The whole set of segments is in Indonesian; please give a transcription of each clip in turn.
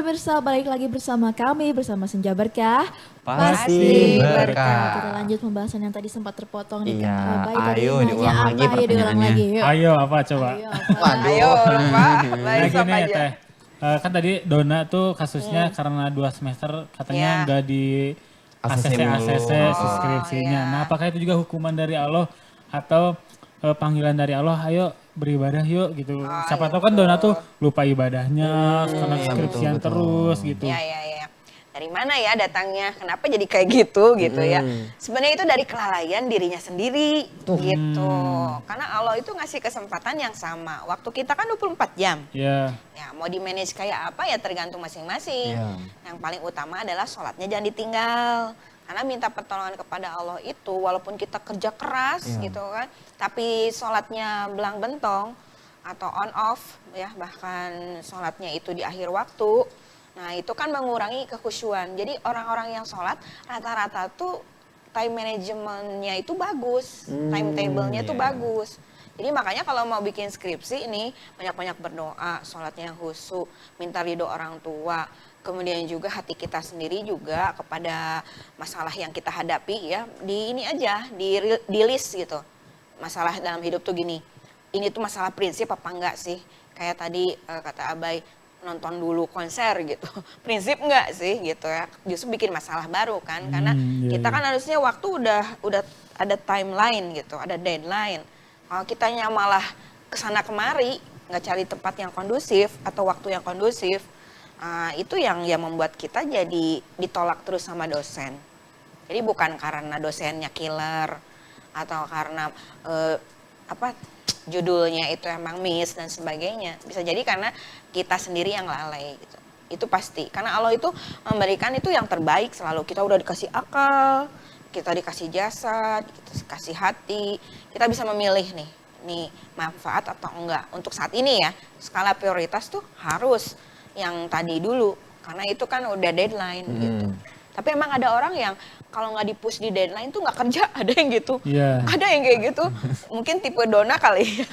pemirsa, balik lagi bersama kami, bersama Senja Berkah. Pasti Berkah. berkah. Kita lanjut pembahasan yang tadi sempat terpotong nih. Iya, Baik tadi ayo nanya diulang apa, lagi ayo diulang pertanyaannya. lagi. Yuk. Ayo apa coba? Ayo, apa? Waduh. Ayo, Pak. Nah Baik gini apa ya aja. Teh, kan tadi Dona tuh kasusnya karena 2 semester katanya Iya. nggak di ACC ACC mulu. skripsinya. iya. Nah apakah itu juga hukuman dari Allah atau panggilan dari Allah, ayo beribadah yuk gitu. Siapa tahu kan Dona tuh lupa ibadahnya karena iya, skripsian betul. terus gitu. Iya, iya, iya. Dari mana ya datangnya? Kenapa jadi kayak gitu ya? Sebenarnya itu dari kelalaian dirinya sendiri gitu. Karena Allah itu ngasih kesempatan yang sama. Waktu kita kan 24 jam. Iya. Ya, mau di manage kayak apa ya tergantung masing-masing. Iya. Yang paling utama adalah sholatnya jangan ditinggal. Karena minta pertolongan kepada Allah itu walaupun kita kerja keras Iya. gitu kan, tapi sholatnya belang bentong atau on off ya, bahkan sholatnya itu di akhir waktu. Nah itu kan mengurangi kekhusyuan. Jadi orang-orang yang sholat rata-rata tuh time manajemennya itu bagus, timetable-nya itu iya. bagus. Jadi makanya kalau mau bikin skripsi ini banyak-banyak berdoa, sholatnya yang khusyuk, minta ridho orang tua. Kemudian juga hati kita sendiri juga kepada masalah yang kita hadapi ya, di ini aja, di list gitu. Masalah dalam hidup tuh gini, ini tuh masalah prinsip apa enggak sih? Kayak tadi kata Abai, nonton dulu konser gitu. Prinsip enggak sih gitu ya, justru bikin masalah baru kan. Karena Iya, kita iya. kan harusnya waktu udah ada timeline gitu, ada deadline. Kalau kitanya malah kesana kemari, nggak cari tempat yang kondusif atau waktu yang kondusif, itu yang membuat kita jadi ditolak terus sama dosen. Jadi bukan karena dosennya killer atau karena judulnya itu emang miss dan sebagainya. Bisa jadi karena kita sendiri yang lalai gitu. Itu pasti. Karena Allah itu memberikan itu yang terbaik selalu. Kita udah dikasih akal, kita dikasih jasad, kita dikasih hati. Kita bisa memilih nih manfaat atau enggak. Untuk saat ini ya, skala prioritas tuh harus yang tadi dulu. Karena itu kan udah deadline gitu. Tapi emang ada orang yang kalau nggak di-push di deadline tuh nggak kerja, ada yang gitu. Iya. Ada yang kayak gitu. Mungkin tipe Dona kali ya.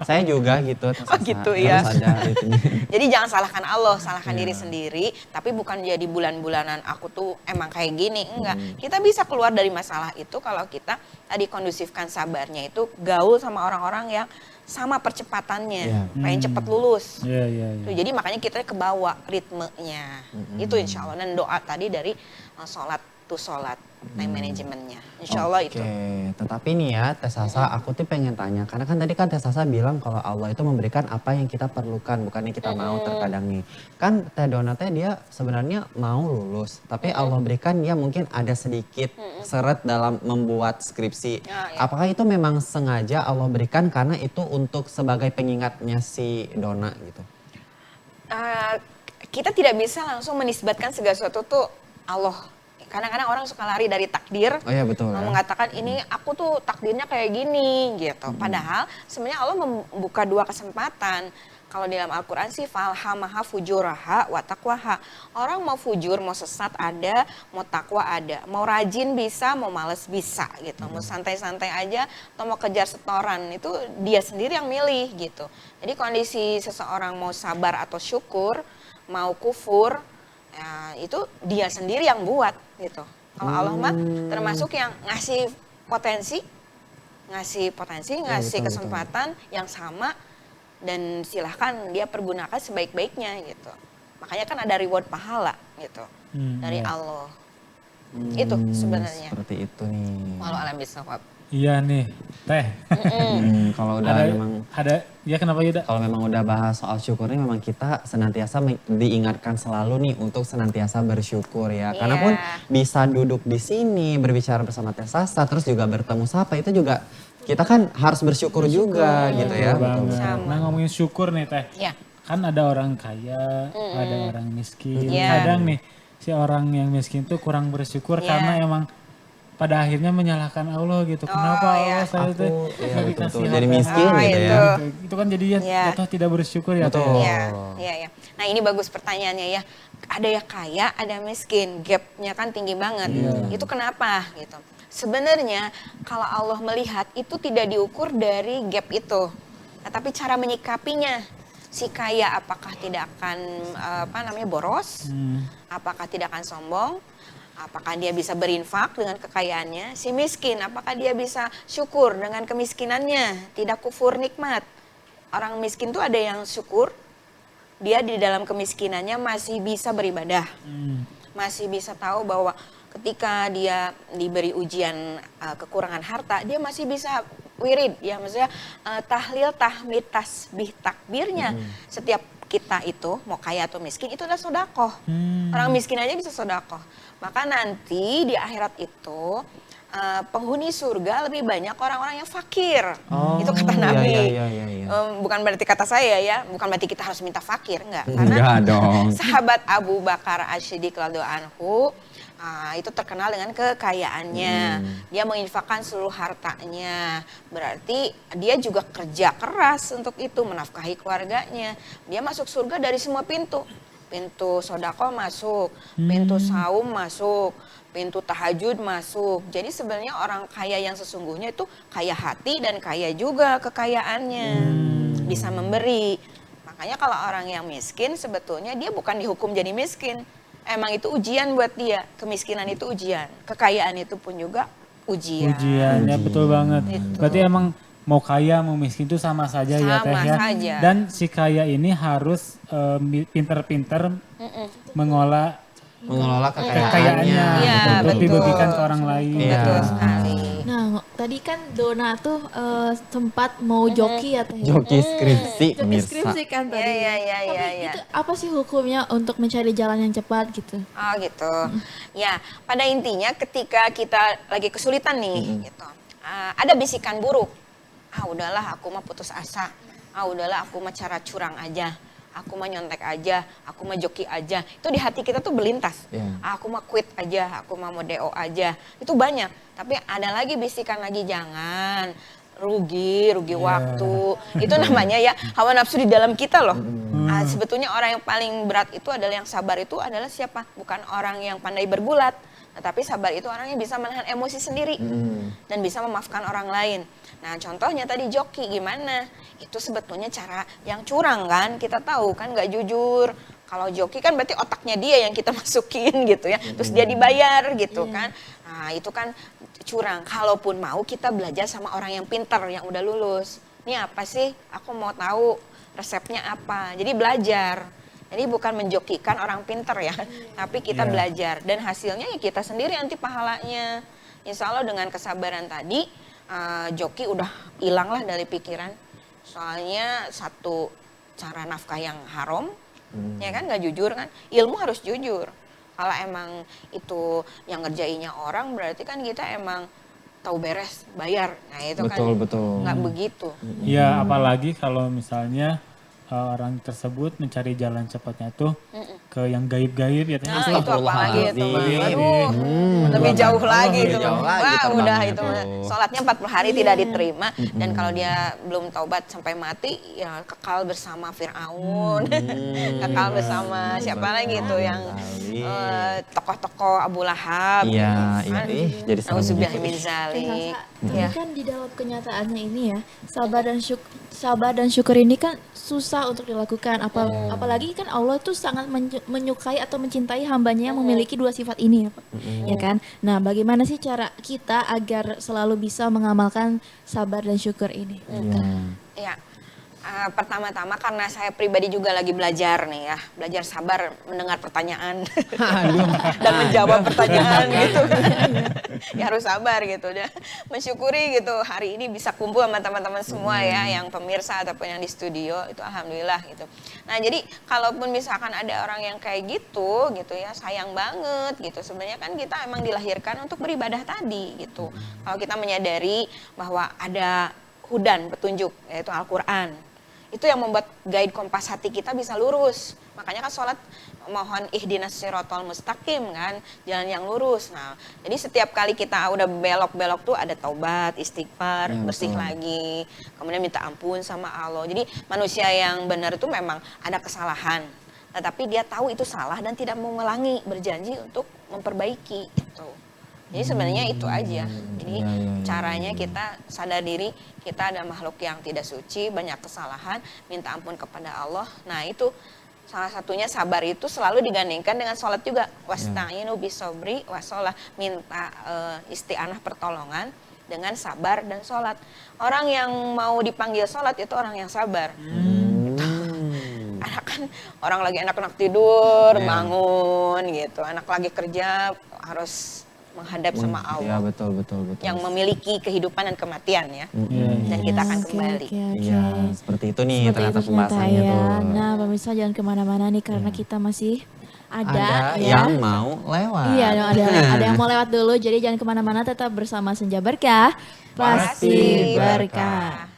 Saya juga gitu. Oh, gitu, ya. Harus ada itu. Jadi jangan salahkan Allah, salahkan diri sendiri. Tapi bukan jadi bulan-bulanan aku tuh emang kayak gini. Enggak. Kita bisa keluar dari masalah itu kalau kita tadi kondusifkan sabarnya itu gaul sama orang-orang yang sama percepatannya. Iya. Pengen cepet lulus. Iya, iya, iya. Tuh, jadi makanya kita kebawa ritmenya. Itu insya Allah. Dan doa tadi dari sholat time manajemennya. Insya Allah itu. Oke, tetapi nih ya Teh Sasa, aku tuh pengen tanya. Karena kan tadi kan Teh Sasa bilang kalau Allah itu memberikan apa yang kita perlukan, bukan yang kita mau terkadang nih. Kan Teh Dona teh dia sebenarnya mau lulus, tapi Allah berikan dia mungkin ada sedikit seret dalam membuat skripsi. Ya, ya. Apakah itu memang sengaja Allah berikan karena itu untuk sebagai pengingatnya si Dona gitu? Kita tidak bisa langsung menisbatkan segala sesuatu tuh Allah. Kadang-kadang orang suka lari dari takdir, Oh iya betul ya. mengatakan ini aku tuh takdirnya kayak gini gitu. Padahal sebenarnya Allah membuka 2 kesempatan. Kalau di dalam Al-Quran sih falhamaha fujuraha wa taqwaha. Orang mau fujur, mau sesat ada, mau takwa ada. Mau rajin bisa, mau males bisa gitu. Mau santai-santai aja atau mau kejar setoran, itu dia sendiri yang milih gitu. Jadi kondisi seseorang mau sabar atau syukur, mau kufur, ya, itu dia sendiri yang buat gitu. Kalau Allah mah termasuk yang ngasih potensi, ngasih betul, kesempatan yang sama dan silahkan dia pergunakan sebaik-baiknya gitu. Makanya kan ada reward pahala gitu dari Allah. Itu sebenarnya. Seperti itu nih. Walau alam bisawab. Iya nih, Teh. Kalau udah memang Ya kenapa Yuda? Kalau memang udah bahas soal syukur ini memang kita senantiasa diingatkan selalu nih untuk senantiasa bersyukur ya. Karena pun bisa duduk di sini berbicara bersama Teh Sasa terus juga bertemu Sapa itu juga kita kan harus bersyukur juga gitu ya. Banget. Sama. Nah ngomongin syukur nih Teh. Ya. Kan ada orang kaya, ada orang miskin. Iya. Kadang nih si orang yang miskin tuh kurang bersyukur Iya. karena emang pada akhirnya menyalahkan Allah gitu. Kenapa iya. Allah saya tuh iya, nggak betul, dikasih betul. Jadi apa-apa? miskin Oh, gitu ya. itu. Itu kan jadi ya Iya. jatuh tidak bersyukur ya Teh. Betul. Iya, iya. Nah ini bagus pertanyaannya ya. Ada yang kaya, ada miskin. Gapnya kan tinggi banget. Itu kenapa gitu. Sebenarnya kalau Allah melihat itu tidak diukur dari gap itu. Nah, tapi cara menyikapinya. Si kaya apakah tidak akan boros? Apakah tidak akan sombong? Apakah dia bisa berinfak dengan kekayaannya? Si miskin apakah dia bisa syukur dengan kemiskinannya? Tidak kufur nikmat. Orang miskin tuh ada yang syukur, dia di dalam kemiskinannya masih bisa beribadah. Masih bisa tahu bahwa ketika dia diberi ujian kekurangan harta, dia masih bisa wirid, ya maksudnya tahlil, tahmid, tasbih, takbirnya. Setiap kita itu, mau kaya atau miskin, itu adalah sodakoh. Orang miskin aja bisa sodakoh. Maka nanti di akhirat itu penghuni surga lebih banyak orang-orang yang fakir. Itu kata Nabi. Bukan berarti kata saya ya, bukan berarti kita harus minta fakir, enggak. Karena Enggak dong. sahabat Abu Bakar Asy-Siddiq radhiyallahu anhu itu terkenal dengan kekayaannya. Dia menginfakkan seluruh hartanya. Berarti dia juga kerja keras untuk itu, menafkahi keluarganya. Dia masuk surga dari semua pintu. Pintu sodako masuk, pintu saum masuk, pintu tahajud masuk. Jadi sebenarnya orang kaya yang sesungguhnya itu kaya hati dan kaya juga kekayaannya. Bisa memberi. Makanya kalau orang yang miskin sebetulnya dia bukan dihukum jadi miskin. Emang itu ujian buat dia. Kemiskinan itu ujian. Kekayaan itu pun juga ujian. Ujiannya betul banget. Itu. Berarti emang mau kaya mau miskin itu sama saja ya Teh Sama ya. saja. Dan si kaya ini harus pinter-pinter mengolah Mengelola kekayaannya kekayaannya. Iya, untuk betul. dibagikan ke orang lain. Iya. Betul sekali. Nah, tadi kan Dona tuh sempat mau joki ya Teh. Joki skripsi, Joki pemirsa. skripsi kan tadi. Iya. Tapi itu apa sih hukumnya untuk mencari jalan yang cepat gitu? Oh gitu. Ya, pada intinya ketika kita lagi kesulitan nih, gitu, ada bisikan buruk. Udahlah aku mah putus asa. Udahlah aku mah cara curang aja. Aku mah nyontek aja, aku mah joki aja. Itu di hati kita tuh berlintas. Aku mah quit aja, aku mah mau DO aja. Itu banyak. Tapi ada lagi bisikan lagi, jangan. Rugi waktu. Itu namanya ya hawa nafsu di dalam kita loh. Sebetulnya orang yang paling berat itu adalah yang sabar itu adalah siapa? Bukan orang yang pandai bergulat. Tapi sabar itu orang yang bisa menahan emosi sendiri dan bisa memaafkan orang lain. Nah contohnya tadi joki gimana? Itu sebetulnya cara yang curang kan, kita tahu kan nggak jujur. Kalau joki kan berarti otaknya dia yang kita masukin gitu ya, terus dia dibayar gitu kan. Nah itu kan curang. Kalaupun mau kita belajar sama orang yang pintar, yang udah lulus. Ini apa sih? Aku mau tahu resepnya apa. Jadi belajar. Jadi bukan menjokikan orang pinter ya, tapi kita belajar. Dan hasilnya ya kita sendiri nanti pahalanya. Insya Allah dengan kesabaran tadi, joki udah hilang lah dari pikiran. Soalnya satu cara nafkah yang haram, ya kan nggak jujur kan. Ilmu harus jujur. Kalau emang itu yang ngerjainnya orang, berarti kan kita emang tahu beres, bayar. Nah itu Betul. nggak begitu. Ya apalagi kalau misalnya orang tersebut mencari jalan cepatnya tuh ke yang gaib-gaib ya Teh. Nah, itu apalagi itu mah. Astagfirullahaladzim. Aduh, lebih jauh lagi itu jauh mah. lagi Wah, terbangnya udah itu tuh. mah. Sholatnya 40 hari tidak diterima dan kalau dia belum taubat sampai mati ya kekal bersama Firaun. Kekal bersama siapa lagi itu yang tokoh-tokoh Abu Lahab. Iya, kan? jadi serem Nauzubillah gitu. min zalik. Tapi Ya. kan di dalam kenyataannya ini ya, sabar dan syukur ini kan susah untuk dilakukan. Apalagi kan Allah tuh sangat menyukai atau mencintai hambanya yang memiliki dua sifat ini ya Pak. Ya kan? Nah bagaimana sih cara kita agar selalu bisa mengamalkan sabar dan syukur ini? Ya, pertama-tama karena saya pribadi juga lagi belajar nih ya, belajar sabar mendengar pertanyaan dan menjawab pertanyaan gitu. Ya harus sabar gitu, ya. Mensyukuri gitu hari ini bisa kumpul sama teman-teman semua ya, yang pemirsa ataupun yang di studio itu alhamdulillah gitu. Nah jadi kalaupun misalkan ada orang yang kayak gitu ya sayang banget gitu. Sebenarnya kan kita emang dilahirkan untuk beribadah tadi gitu. Kalau kita menyadari bahwa ada hudan, petunjuk, yaitu Al-Quran. Itu yang membuat guide kompas hati kita bisa lurus. Makanya kan sholat mohon ihdinas sirotol mustaqim kan, jalan yang lurus. Nah, jadi setiap kali kita udah belok-belok tuh ada taubat, istighfar, bersih lagi. Kemudian minta ampun sama Allah. Jadi manusia yang benar itu memang ada kesalahan. Tetapi dia tahu itu salah dan tidak mau mengulangi, berjanji untuk memperbaiki itu. Jadi sebenarnya itu aja. Jadi Iya, iya, iya, caranya kita sadar diri, kita ada makhluk yang tidak suci, banyak kesalahan, minta ampun kepada Allah. Nah itu salah satunya sabar itu selalu digandingkan dengan sholat juga. Wasta'inu bisobri wasolah, minta isti'anah pertolongan dengan sabar dan sholat. Orang yang mau dipanggil sholat itu orang yang sabar. Anak kan orang lagi enak-enak tidur, bangun gitu. Anak lagi kerja harus menghadap sama Iya Allah betul. yang memiliki kehidupan dan kematian ya. Dan kita akan Oke, kembali. oke, oke. Iya, seperti itu nih Seperti ternyata itu ternyata pembahasannya ya. tuh. Nah, pemirsa jangan kemana-mana nih karena kita masih ada ya. yang mau lewat. Iya, ada yang mau lewat dulu. Jadi jangan kemana-mana, tetap bersama Senja Berkah. Pasti berkah.